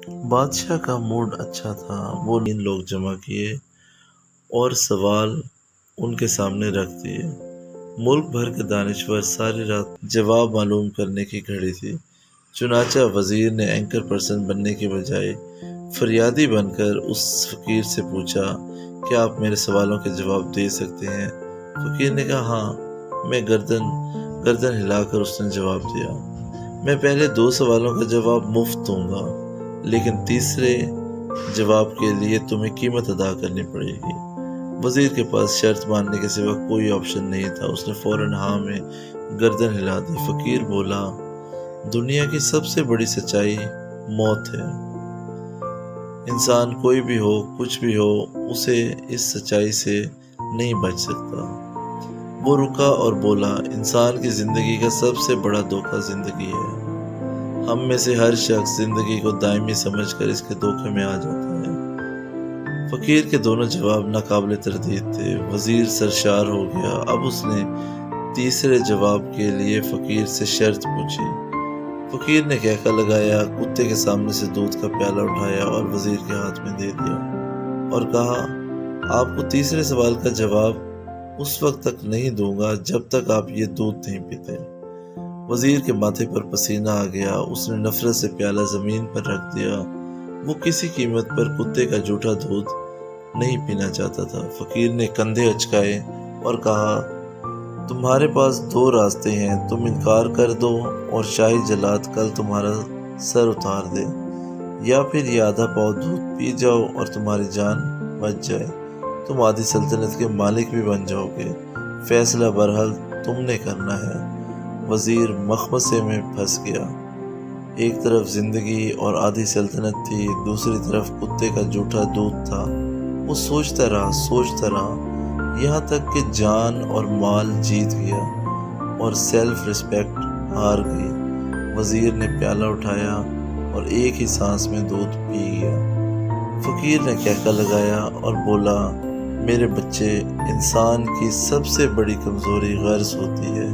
بادشاہ کا موڈ اچھا تھا۔ وہ 3 لوگ جمع کیے اور سوال ان کے سامنے رکھ دیے۔ ملک بھر کے دانشور ساری رات جواب معلوم کرنے کی گھڑی تھی۔ چنانچہ وزیر نے اینکر پرسن بننے کی بجائے فریادی بن کر اس فقیر سے پوچھا، کیا آپ میرے سوالوں کے جواب دے سکتے ہیں؟ فقیر نے کہا، ہاں۔ میں گردن ہلا کر اس نے جواب دیا، میں پہلے 2 سوالوں کا جواب مفت دوں گا، لیکن تیسرے جواب کے لیے تمہیں قیمت ادا کرنی پڑے گی۔ وزیر کے پاس شرط ماننے کے سوا کوئی آپشن نہیں تھا۔ اس نے فوراً ہاں میں گردن ہلا دی۔ فقیر بولا، دنیا کی سب سے بڑی سچائی موت ہے۔ انسان کوئی بھی ہو، کچھ بھی ہو، اسے اس سچائی سے نہیں بچ سکتا۔ وہ رکا اور بولا، انسان کی زندگی کا سب سے بڑا دھوکہ زندگی ہے۔ ہم میں سے ہر شخص زندگی کو دائمی سمجھ کر اس کے دھوکے میں آ جاتا ہے۔ فقیر کے دونوں جواب ناقابل تردید تھے۔ وزیر سرشار ہو گیا۔ اب اس نے تیسرے جواب کے لیے فقیر سے شرط پوچھی۔ فقیر نے کہکا لگایا، کتے کے سامنے سے دودھ کا پیالہ اٹھایا اور وزیر کے ہاتھ میں دے دیا اور کہا، آپ کو تیسرے سوال کا جواب اس وقت تک نہیں دوں گا جب تک آپ یہ دودھ نہیں پیتے۔ وزیر کے ماتھے پر پسینہ آ گیا۔ اس نے نفرت سے پیالہ زمین پر رکھ دیا۔ وہ کسی قیمت پر کتے کا جھوٹا دودھ نہیں پینا چاہتا تھا۔ فقیر نے کندھے اچکائے اور کہا، تمہارے پاس 2 راستے ہیں، تم انکار کر دو اور شاہی جلاد کل تمہارا سر اتار دے، یا پھر یہ آدھا پاؤ دودھ پی جاؤ اور تمہاری جان بچ جائے، تم آدھی سلطنت کے مالک بھی بن جاؤ گے۔ فیصلہ بہرحال تم نے کرنا ہے۔ وزیر مخمصے میں پھنس گیا۔ ایک طرف زندگی اور آدھی سلطنت تھی، دوسری طرف کتے کا جھوٹا دودھ تھا۔ وہ سوچتا رہا یہاں تک کہ جان اور مال جیت گیا اور سیلف ریسپیکٹ ہار گئی۔ وزیر نے پیالہ اٹھایا اور ایک ہی سانس میں دودھ پی گیا۔ فقیر نے کہکا لگایا اور بولا، میرے بچے، انسان کی سب سے بڑی کمزوری غرض ہوتی ہے۔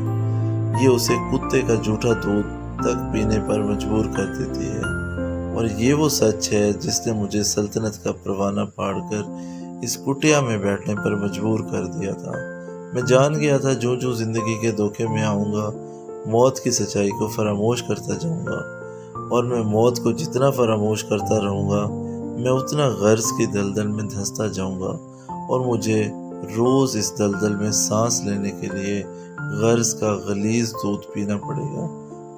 یہ اسے کتے کا جھوٹا دودھ تک پینے پر مجبور کر دیتی ہے، اور یہ وہ سچ ہے جس نے مجھے سلطنت کا پروانہ پھاڑ کر اس کٹیا میں بیٹھنے پر مجبور کر دیا تھا۔ میں جان گیا تھا جو زندگی کے دھوکے میں آؤں گا، موت کی سچائی کو فراموش کرتا جاؤں گا، اور میں موت کو جتنا فراموش کرتا رہوں گا، میں اتنا غرض کی دلدل میں دھنستا جاؤں گا، اور مجھے روز اس دلدل میں سانس لینے کے لیے غرض کا غلیظ دودھ پینا پڑے گا۔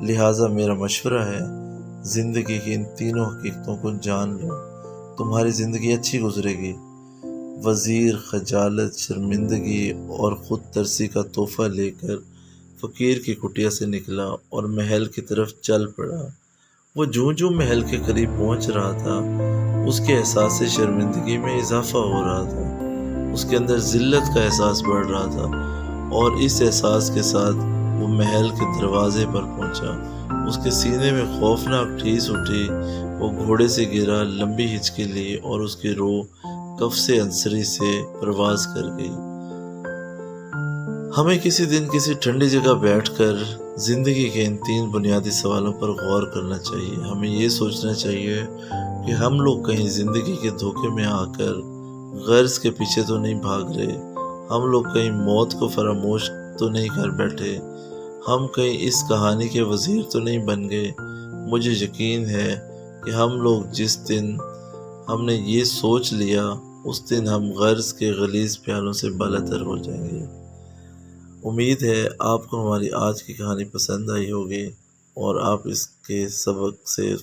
لہٰذا میرا مشورہ ہے، زندگی کی ان تینوں حقیقتوں کو جان لو، تمہاری زندگی اچھی گزرے گی۔ وزیر خجالت، شرمندگی اور خود ترسی کا تحفہ لے کر فقیر کی کٹیا سے نکلا اور محل کی طرف چل پڑا۔ وہ جوں محل کے قریب پہنچ رہا تھا، اس کے احساس شرمندگی میں اضافہ ہو رہا تھا۔ اس کے اندر ذلت کا احساس بڑھ رہا تھا، اور اس احساس کے ساتھ وہ محل کے دروازے پر پہنچا۔ اس کے سینے میں خوفناک ٹھیس اٹھی۔ وہ گھوڑے سے گرا، لمبی ہچکی لی اور اس کی روح قفس انصری سے پرواز کر گئی۔ ہمیں کسی دن کسی ٹھنڈی جگہ بیٹھ کر زندگی کے ان 3 بنیادی سوالوں پر غور کرنا چاہیے۔ ہمیں یہ سوچنا چاہیے کہ ہم لوگ کہیں زندگی کے دھوکے میں آ کر غرض کے پیچھے تو نہیں بھاگ رہے، ہم لوگ کہیں موت کو فراموش تو نہیں کر بیٹھے، ہم کہیں اس کہانی کے وزیر تو نہیں بن گئے۔ مجھے یقین ہے کہ ہم لوگ جس دن ہم نے یہ سوچ لیا، اس دن ہم غرض کے غلیظ پیالوں سے بالاتر ہو جائیں گے۔ امید ہے آپ کو ہماری آج کی کہانی پسند آئی ہوگی اور آپ اس کے سبق سے